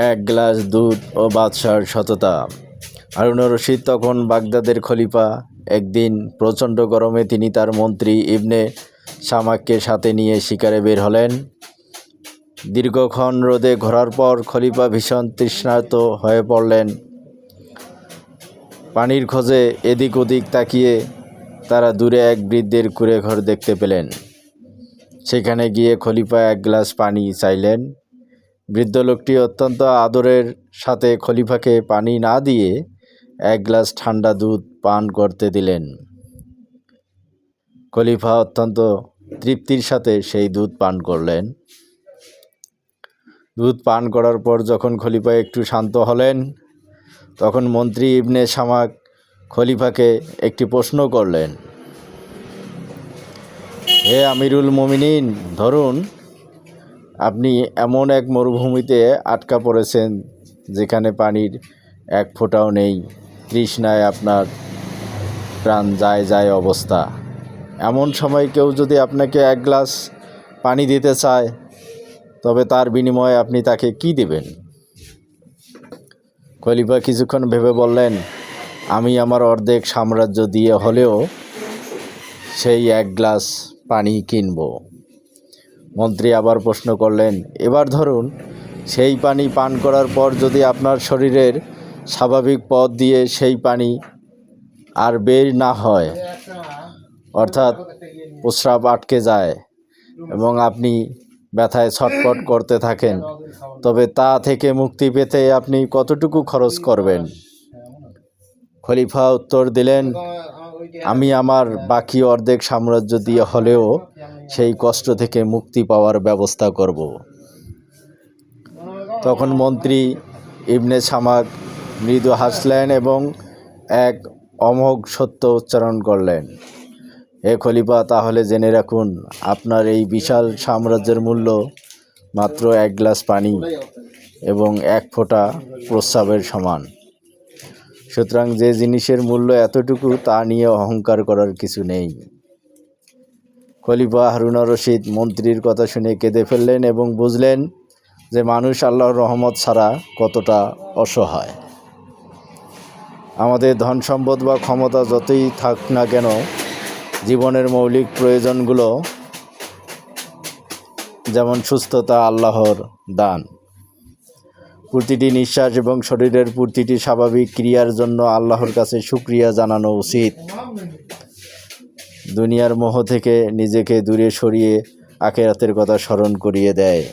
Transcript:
এক গ্লাস দুধ ও বাদশার সততা। হারুনুর রশিদ তখন বাগদাদের খলিফা। একদিন প্রচণ্ড গরমে তিনি তার মন্ত্রী ইবনে শামাককে সাথে নিয়ে শিকারে বের হলেন। দীর্ঘক্ষণ রোদে ঘোরার পর খলিফা ভীষণ তৃষ্ণার্ত হয়ে পড়লেন। পানির খোঁজে এদিক ওদিক তাকিয়ে তারা দূরে এক বৃদ্ধের কুঁড়েঘর দেখতে পেলেন। সেখানে গিয়ে খলিফা এক গ্লাস পানি চাইলেন। বৃদ্ধ লোকটি অত্যন্ত আদরের সাথে খলিফাকে পানি না দিয়ে এক গ্লাস ঠান্ডা দুধ পান করতে দিলেন। খলিফা অত্যন্ত তৃপ্তির সাথে সেই দুধ পান করলেন। দুধ পান করার পর যখন খলিফা একটু শান্ত হলেন, তখন মন্ত্রী ইবনে শামাক খলিফাকে একটি প্রশ্ন করলেন। হে আমিরুল মুমিনিন, ধরুন আপনি এমন এক মরুভূমিতে আটকা পড়েছেন যেখানে পানির এক ফোঁটাও নেই। তৃষ্ণায় আপনার প্রাণ যায় যায় অবস্থা। এমন সময় কেউ যদি আপনাকে এক গ্লাস পানি দিতে চায়, তবে তার বিনিময়ে আপনি তাকে কি দেবেন? খলিফা কিছুক্ষণ ভেবে বললেন, আমি আমার অর্ধেক সাম্রাজ্য দিয়ে হলেও সেই এক গ্লাস পানি কিনব। মন্ত্রী আবার প্রশ্ন করলেন, এবার ধরুন সেই পানি পান করার পর যদি আপনার শরীরের স্বাভাবিক পথ দিয়ে সেই পানি আর বের না হয়, অর্থাৎ প্রস্রাব আটকে যায় এবং আপনি ব্যথায় ছটফট করতে থাকেন, তবে তা থেকে মুক্তি পেতে আপনি কতটুকু খরচ করবেন? খলিফা উত্তর দিলেন, আমি আমার বাকি অর্ধেক সাম্রাজ্য দিয়ে হলেও সেই কষ্ট থেকে মুক্তি পাওয়ার ব্যবস্থা করব। তখন মন্ত্রী ইবনে শামাক মৃদু হাসলেন এবং এক অমোঘ সত্য উচ্চারণ করলেন, হে খলিফা, তাহলে জেনে রাখুন, আপনার এই বিশাল সাম্রাজ্যের মূল্য মাত্র এক গ্লাস পানি এবং এক ফোঁটা প্রস্রাবের সমান। সুতরাং যে জিনিসের মূল্য এতটুকু তা নিয়ে অহংকার করার কিছু নেই। খলিফা হারুনুর রশিদ মন্ত্রীর কথা শুনে কেঁদে ফেললেন এবং বুঝলেন যে মানুষ আল্লাহর রহমত ছাড়া কতটা অসহায়। আমাদের ধন সম্পদ বা ক্ষমতা যতই থাক না কেন, জীবনের মৌলিক প্রয়োজনগুলো যেমন সুস্থতা আল্লাহর দান। প্রতিটি নিঃশ্বাস এবং শরীরের প্রতিটি স্বাভাবিক ক্রিয়ার জন্য আল্লাহর কাছে শুকরিয়া জানানো উচিত। দুনিয়ার মোহ থেকে নিজেকে দূরে সরিয়ে আখিরাতের কথা স্মরণ করিয়ে দেয়।